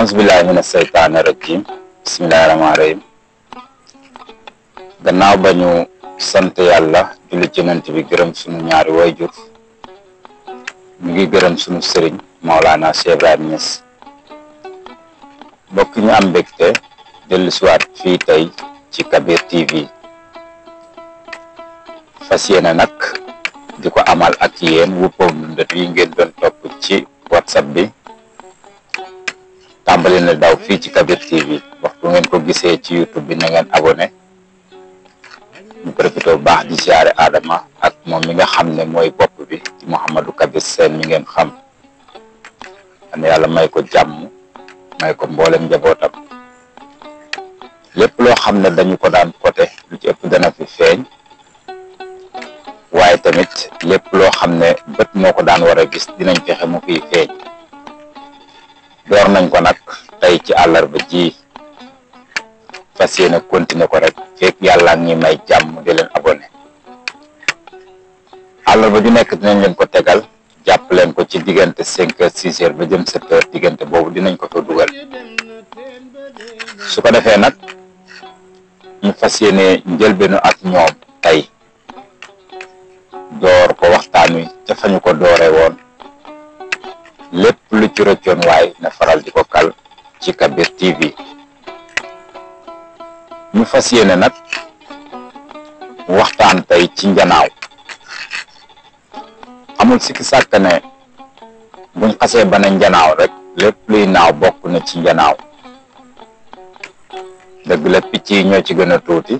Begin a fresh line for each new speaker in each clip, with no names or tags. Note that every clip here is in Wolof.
Auzubillahi mina seytaani rajim. Bismillahirrahmanirrahim. Gannaaw ba ñu sant yàlla julli ci Yonent bi gërëm sunu ñaari wayjur, ñu ngi gërëm sunu sëriñ Maolana Cheikh Ibrahima Niass. Mbokk ñu am mbégte dellu siwaat fii tey ci Kabir TV, fas yéene nag di ko amal ak yéen wuppam ndet yi ngeen doon topp ci WhatsApp bi. tàmbali na daw fii ci Kabir TV, waxtu ngeen ko gisee ci YouTube bi na ngeen abonné. ñu profité bu baax di siyaare Adama ak moom mi nga xam ne mooy bopp bi ci Mouhamadou Kabir Sène mi ngeen xam. am yàlla may ko jàmm, may ko mboolem njabootam. lépp loo xam ne dañu ko daan côté lu ci ëpp dana fi feeñ, waaye tamit lépp loo xam ne bët moo ko daan war a gis dinañ fexe mu fiy feeñ. door nañ ko nag tey ci àllarba ji, fas yéene continuer ko rek fekk yàlla ngi may jàmm di leen abonné. àllarba ju nekk dinañ leen ko tegal, jàpp leen ko ci diggante 5 heures 6 heures ba jëm 7 heures, diggante boobu dinañ ko fa dugal. su ko defee nag ñu fas yéene njëlbeenu ak ñoom tey, door ko waxtaan wi ca fa ñu ko dooree woon. lépp lu ci rëccoon waaye na faral di ko kal ci Kabir TV. ñu fas yéene nag waxtaan tey ci njanaaw. amul sikki sàkk ne buñ xasee ba ne njanaaw rek lépp luy naaw bokk na ci njanaaw. dëgg la picc yi ñoo ci gën a tuuti,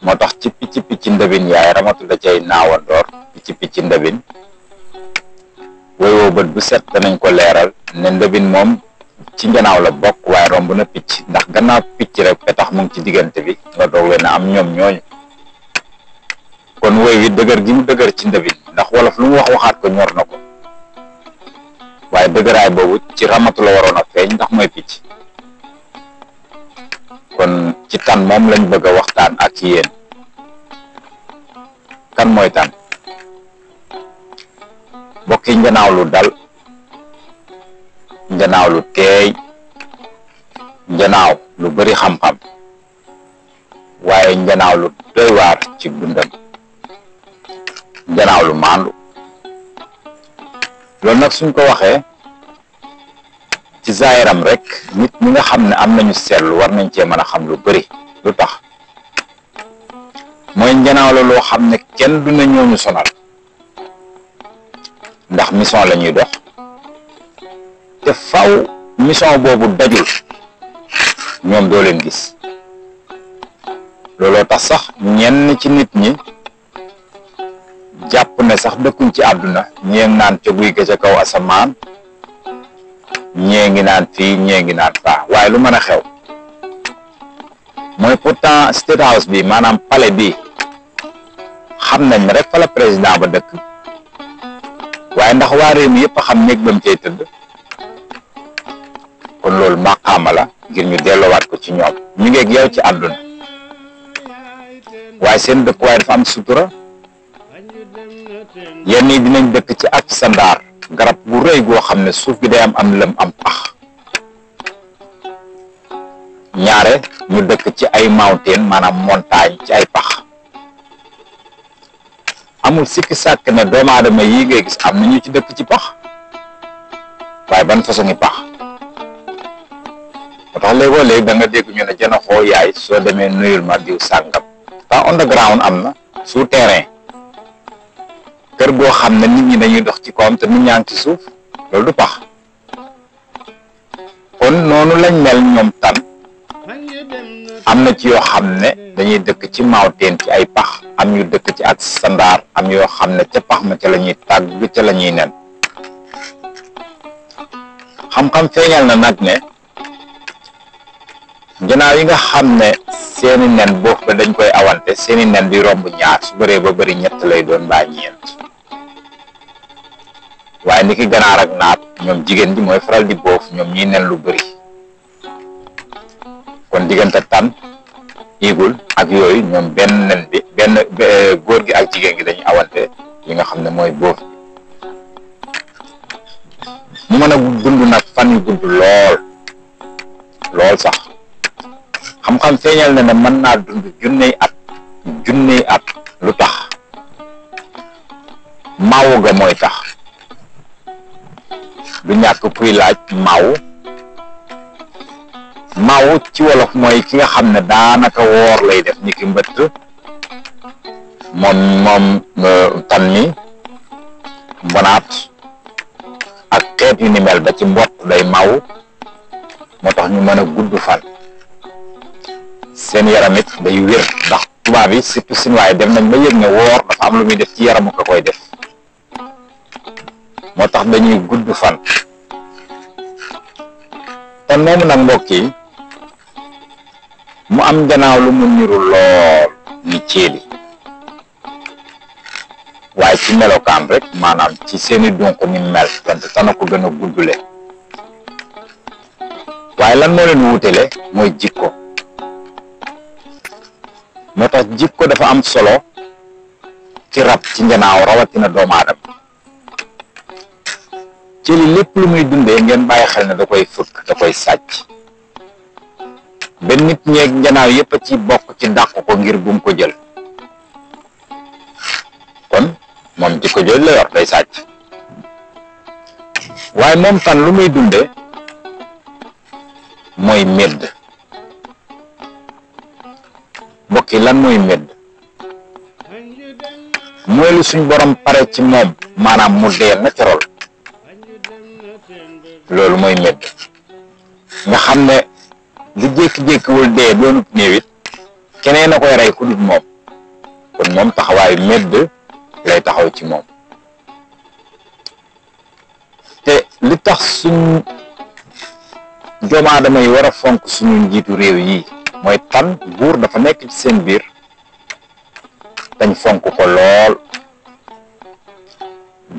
moo tax ci picc ndëbin yaay ramatu da cay naawandoor picc ndëbin. woy bët bu set danañ ko leeral ne ndëbin moom ci njanaaw la bokk, waaye romb na picc, ndax gannaaw picc rek petax mu ngi ci diggante bi nga doog leen a am ñoom ñooñu. kon woy wi dëgër gi mu dëgër ci ndëbin, ndax wolof lu mu wax waxaat ko ñor na ko, waaye dëgëraay boobu ci ramatu la waroon a feeñ ndax mooy picc. kon ci tan moom lañ bëgg a waxtaan ak yéen. kan mooy tan? bokki njanaaw lu dal, njanaaw lu teey, njanaaw lu bari xam-xam, waaye njanaaw lu doy waar ci dundam, njanaaw lu maandu. loolu nag suñ ko waxee ci zaayiram rek, nit ñi nga xam ne am nañu seetlu war nañ cee mën a xam lu bari. lu tax? mooy njanaaw la loo xam ne kenn du na ñooñu sonal, ndax mission la ñuy dox te faw mission boobu dajul ñoom doo leen gis. looloo tax sax ñenn ci nit ñi jàpp ne sax dëkkuñ ci àdduna, ñee ngi naan ca guy ga ca kaw asamaan, ñee ngi naan fii, ñee ngi naan faa. waaye lu mën a xew mooy pourtant State House bi, maanaam palais bi, xam nañ ne rek fa la président ba dëkk, waaye ndax waa réew mi yëpp a xam néeg ba mu cay tëdd. kon loolu maqaama la ngir ñu delloowaat ko ci ñoom. ñu ngeeg yow ci àdduna, waaye seen dëkkuwaay dafa am sutura. yenn yi dinañ dëkk ci ak sandaar, garab bu rëy goo xam ne suuf gi day am lëm am pax. ñaare ñu dëkk ci ay mountain, maanaam montagne, ci ay pax. amul sikki sàkk ne doomu aadama yi ngay gis am na ñu ci dëkk ci pax, waaye ban façon ngi pax? moo tax léegoo léegi da nga dégg ñu ne jëna xoo yaay soo demee nuyul ma diw sàngam. pas underground am na, souterrain, kër goo xam ne nit ñi dañuy dox ci kawam te nit ñaa ngi ci suuf. loolu du pax. kon noonu lañ mel ñoom tan. am na ci yoo xam ne dañuy dëkk ci mountain, ci ay pax, am ñu dëkk ci ak sandaar, am yoo xam ne ca pax ma ca la ñuy tàgg, ca la ñuy nen. xam-xam feeñal na nag ne njanaaw yi nga xam ne seeni nen boofu ba dañ koy awante, seeni nen di romb ñaar, su bëree ba bëri ñett lay doon mbaa ñeent. waaye ni ki ganaar ak naat, ñoom jigéen ji mooy faral di boof, ñoom ñiy nen lu bëri. kon diggante tan, igul ak yooyu, ñoom benn nen bi, benn góor gi ak jigéen gi dañuy awante li nga xam ne mooy boof bi. mu mën a dund nag fan yu gudd lool sax xam-xam feeñal na ne mën naa dund junney at lu tax maawu ga mooy tax du ñàkk kuy laaj maawu ci wolof mooy ki nga xam ne daanaka woor lay def ni ki mbëtt moom tan mi mbonaat ak xeet yu ni mel ba ci mbott day maaw moo tax ñu mën a gudd fan seen yaram it day wér ndax tubaab yi surtout sin waaye dem nañ ba yëg ne woor dafa am lu muy def ci yaramu ka koy def moo tax dañuy gudd fan te moomu nag mbokk yi mu am gannaaw lu mu niru lool ni ceeli waaye ci melokaan rek maanaam ci seeni dunq ni mel wante tana ko gën a guddule waaye lan moo leen wutele mooy jikko moo tax jikko dafa am solo ci rab ci njanaaw rawatina doomu aadama ci li lépp lu muy dundee ngeen bàyyi xel ne da koy fëkk da koy sàcc ba nit ñeeg njanaaw yépp a ci bokk ci dàq ko ngir bum ko jël kon moom jikko jooju la yor day sàcc waaye moom tan lu muy dundee mooy medd mbokk yi lan mooy medd mooy lu suñ borom pare ci moom maanaam mu dee naturel loolu mooy medd nga xam ne lu jékki-jékkiwul dee doonut néewit keneen a koy rey ku dul moom kon moom taxawaayu medd lay taxaw ci moom te li tax suñ doomu aadama yi war a fonk suñu njiitu réew yi mooy tan buur dafa nekk ci seen biir dañ fonk ko lool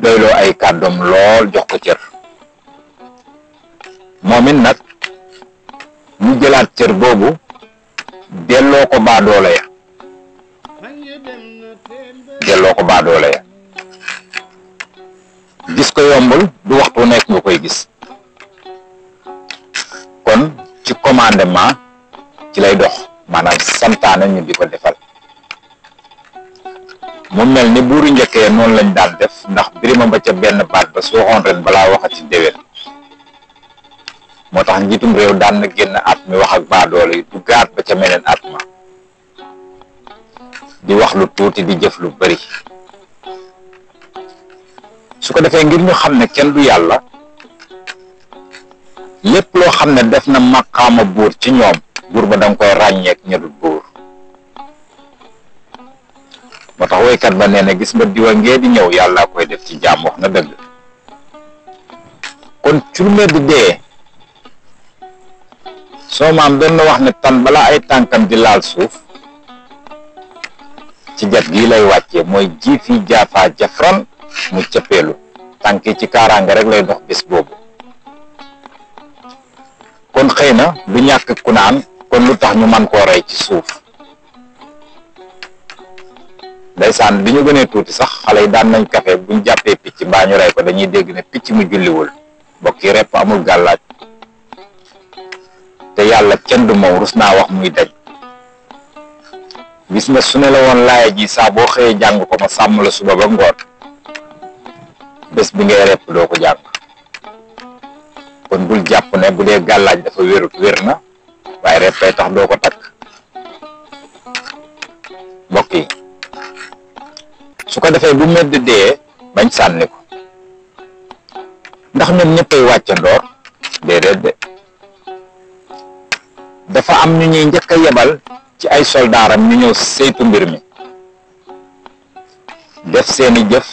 doyloo ay kàddoom lool jox ko cër moom it nag ñu jëlaat cër boobu delloo ko baadoole ya gis ko yombul du waxtu nekk nga koy gis kon ci commandement ci lay dox maanaam santaane ñu di ko defal mu mel ni buuru njëkkee noonu lañ daan def ndax birima ba ca benn baat ba su waxoon ren balaa waxati déwén moo tax njiitum réew daan na génn at mi wax ak baadoole yi du gaat ba ca meneen at ma di wax lu tuuti di jëf lu bari su ko defee ngir ñu xam ne kenn du yàlla lépp loo xam ne def na maqaama buur ci ñoom buur ba danga koy ràññeek ñedul buur moo tax woykat ba nee na gis nga diwa ngee di ñëw yàlla koy def ci jaam wax na dëgg kon curme di dee soo maam doon na wax ne tan balaa ay tànkam di laal suuf ci jat gii lay wàccee mooy ji fi jaafaa jafran mu cëppeelu tànk yi ci kaaraange rek lay dox bés boobu kon xëy na du ñàkk ku naan kon lu tax ñu man koo rey ci suuf ndeysaan bi ñu gënee tuuti sax xale yi daan nañ kafe buñ jàppee picc mbaa ñu rey ko dañuy dégg ne picc mu julliwul mbokk yi repp amul gàllaaj te yàlla kenn du moom rus naa wax muy daj gis nga su ne la woon laaya ji saa boo xëyee jàng ko ma sàmm la suba ba ngoon bés bi ngay repp doo ko jàng kon bul jàpp ne bu dee gàllaaj dafa wérut wér na waaye reppay tax doo ko takk mbokk yi su ko defee bu medd dee bañ sànni ko ndax ñoom ñëppay wàccandoor déedéet de dafa am ñu ñuy njëkk a yebal ci ay soldaaram ñu ñëw saytu mbir mi def seeni jëf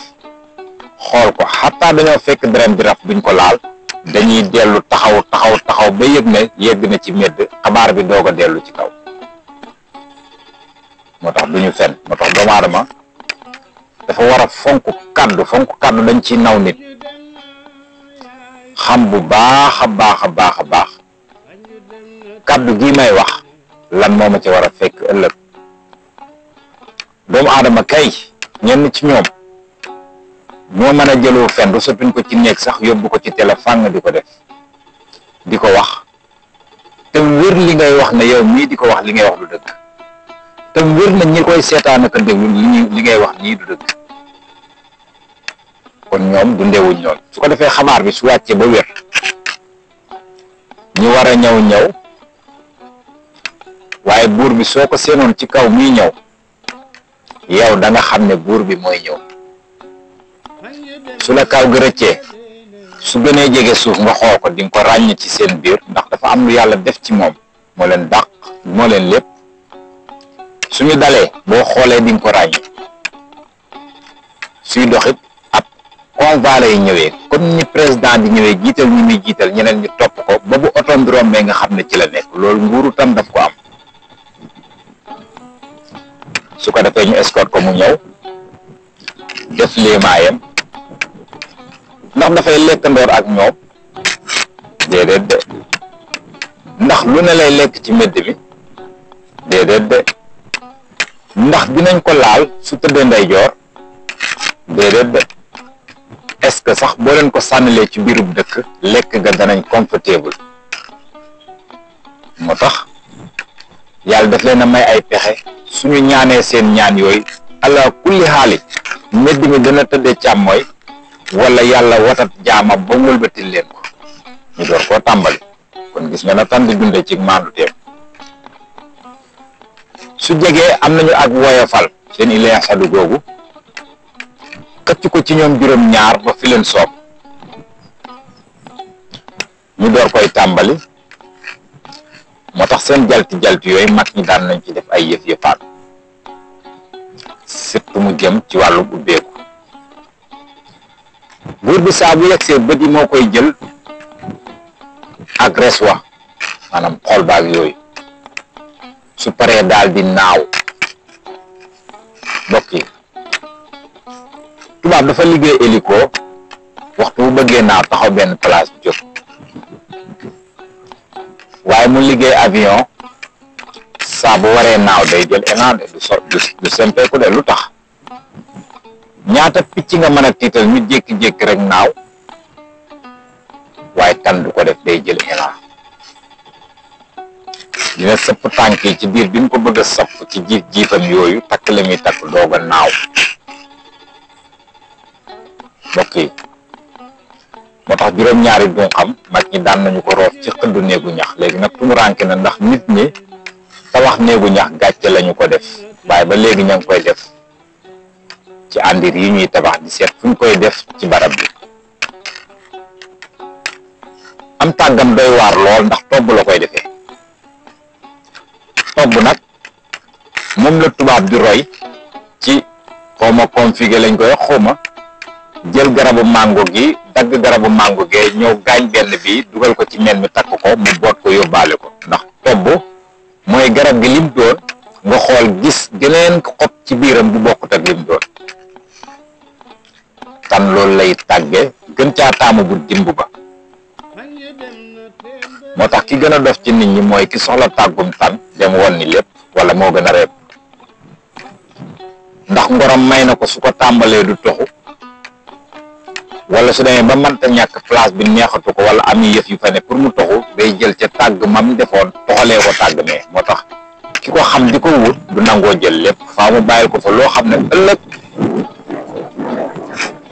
xool ko xataa dañoo fekk dërëm bi raf duñ ko laal dañuy dellu taxaw ba yëg ne yegg na ci medd xabaar bi doog a dellu ci kaw moo tax duñu fen moo tax doomu aadama dafa war a fonk kàddu dañ ci naw nit xam bu baax a baax kàddu gi may wax lan moo ma ci war a fekk ëllëg doomu aadama kay ñenn ci ñoom ñoo mën a jëloo fen du soppiñ ko ci néeg sax yóbbu ko ci téléphone di ko def di ko wax te wér li ngay wax ne yow mii di ko wax li ngay wax du dëgg te wér na ñi koy seetaan ak déglu li ngay wax nii du dëgg kon ñoom dundeewuñ noonu su ko defee xabaar bi su wàccee ba wér ñu war a ñëw waaye buur bi soo ko seenoon ci kaw muy ñëw yow da nga xam ne buur bi mooy ñëw su la kaw gi rëccee su gënee jege suuf nga xool ko di nga ko ràññ ci seen biir ndax dafa am lu yàlla def ci moom moo leen dàq moo leen lépp suñu dalee boo xoolee di nga ko ràññ suy doxit ab convoi lay ñëwee comme ni président di ñëwee jiital ñi muy jiital ñeneen ñu topp ko ba bu otoom bi rombee nga xam ne ci la nekk loolu nguuru tam daf ko am su ko defee ñu escorte ko mu ñëw def léemaayam ndax dafay lekkandoor ak ñoom déedéet de ndax lu ne lay lekk ci mbedd mi déedéet de ndax dinañ ko laal su tëddee ndeyjoor déedéet de est-ce que sax boo leen ko sànnilee ci biirub dëkk lekk ga danañ comfortable moo tax yàlla daf leen a may ay pexe suñu ñaanee seen ñaan yooyu ala kulli xaali mbedd mi dana tëddee càmmooy wala yàlla watat jaama ba wëlbatil leen ko ñu door koo tàmbali kon gis nga na tan di dunde ci maandu teem su jegee am nañu ak woyofal seen ileen xadu googu xëcc ko ci ñoom juróom ñaar ba fi leen soob ñu door koy tàmbali moo tax seen jalti yooyu mag ñi daan nañ ci def ay yëf-yëfaat surtout mu jëm ci wàllu ubbeeku buur bi saa bu yegsee bët yi moo koy jël ak res wa maanaam xool baag yooyu su paree daal di naaw mbokk yi tubaab dafa liggéey hélico waxtu bu bëggee naaw taxaw benn place bu jóg waaye mu liggéey avion saa bu waree naaw day jël élan de du sempeeku de lu tax ñaata picc nga mën a tiital ñu jékki-jékki rek naaw waaye tan du ko def day jël élan dina sëpp tànk yi ci biir bi mu ko bëgg a sëpp ci jiifam yooyu takk la muy takk doog a naaw mbokk yi moo tax juróom-ñaari du xam mag ñi daan nañu ko roof ci xëddu néegu ñax léegi nag tumuranke na ndax nit ñi tabax néegu ñax gàcce lañu ko def waaye ba léegi ña ngi koy def ci àndir yi ñuy tabax di seet fu ñu koy def ci barab bi am tàggam doy waar lool ndax tobb la koy defee tobb nag moom la tubaab di roy ci xawma configé lañ koy xawma jël garabu mango gi dagg garabu mango gee ñëw gaañ benn bi dugal ko ci nen mi takk ko mu boot ko yóbbaale ko ndax tobb mooy garab gi lim doon nga xool gis geneen xob ci biiram bu bokkut ak lim doon tan loolu lay tàgge gën caa taamu bu dimb ba moo tax ki gën a dof ci nit ñi mooy ki soxla tàggum tan dem woon ni lépp wala moo gën a reeb ndax ngorom may na ko su ko tàmbalee du toxu wala su demee ba mënta ñàkk place bi neexatu ko wala am yëf yu fa ne pour mu toxu day jël ca tàgg mam defoon toxalee ko tàgg mais moo tax ki ko xam di ko wut du nangoo jël lépp faa mu bàyyil ko fa loo xam ne ëllëg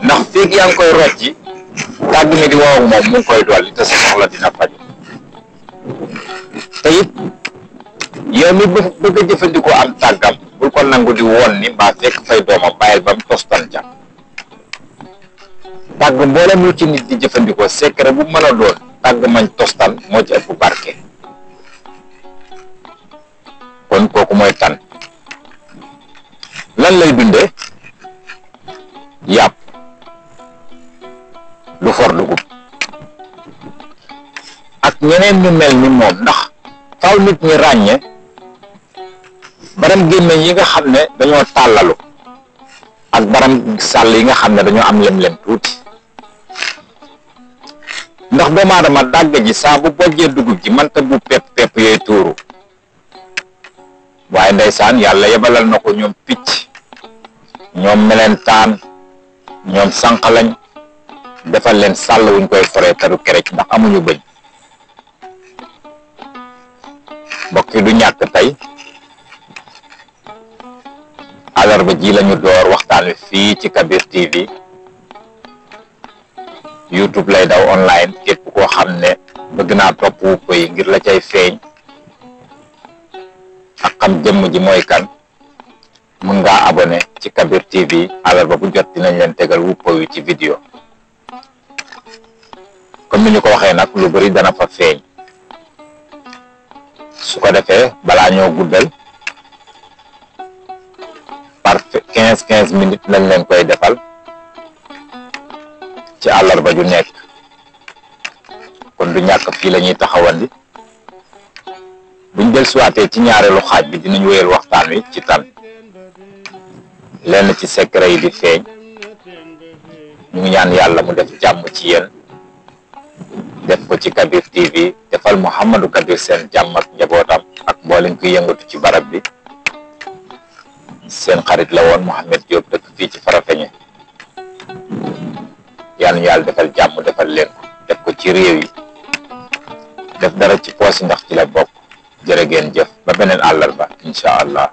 ndax feeg yaa ngi koy rocci tàgg mi di wow moom mu ngi koy dolli te sa soxla dina faj te it yow mi bëgg a jëfandikoo am tàggam bul ko nangu di woon ni mbaa fekk fay doomam bàyyil ba mu tostan ca tàgg mboolem lu ci nit di jëfandikoo secret bu mën a doon tàgg mañ tostan moo ci ëpp barke kon kooku mooy tan lan lay dundee yàpp du for dugub ak ñeneen ñu mel ni moom ndax faaw nit ñi ràññe baram gémmeñ yi nga xam ne dañoo tàllalu ak baram sàll yi nga xam ne dañoo am lem-lem tuuti ndax doomu aadama dàgg ji saa bu bojjee dugub ji mënta bu pepp yooyu tuuru waaye ndeysaan yàlla yebalal na ko ñoom picc ñoom melentaan ñoom sànqalañ defal leen sàll wuñ koy foree taru kerec ndax amuñu bëñ mbokk yi du ñàkk tey àllarba ji lañu door waxtaan wi fii ci Kabir TV YouTube lay daw online képp koo xam ne bëgg naa topp wuppa yi ngir la cay feeñ ak xam jëmm ji mooy kan mun ngaa abonné ci Kabir TV àllarba bu jot dinañ leen tegal wuppa wi ci vidéo comme ni ñu ko waxee nag lu bari dana fa feeñ su ko defee balaa ñoo guddal par 15 minutes lañ leen koy defal ci àllarba ju nekk kon du ñàkk fii la ñuy taxawandi buñ del suwaatee ci ñaareelu xaaj bi dinañ wéyal waxtaan wi ci tan lenn ci secret yi di feeñ ñu ngi ñaan yàlla mu def jàmm ci yéen def ko ci Kabir TV defal Mouhamadou Kabir Sène jàmm ak njabootam ak mboolem kuy yëngatu ci barab bi seen xarit la woon Mouhamed Diop dëkk fii ci Farafeñe yal na yàlla defal jàmm defal leen ko def ko ci réew yi def dara ci poos ndax ci la bokk jërë ngeen jëf ba beneen àllarba incha allah.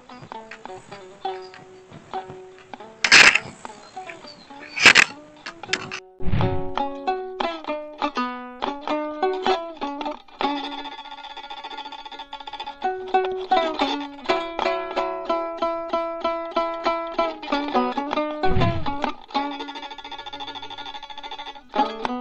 Thank you.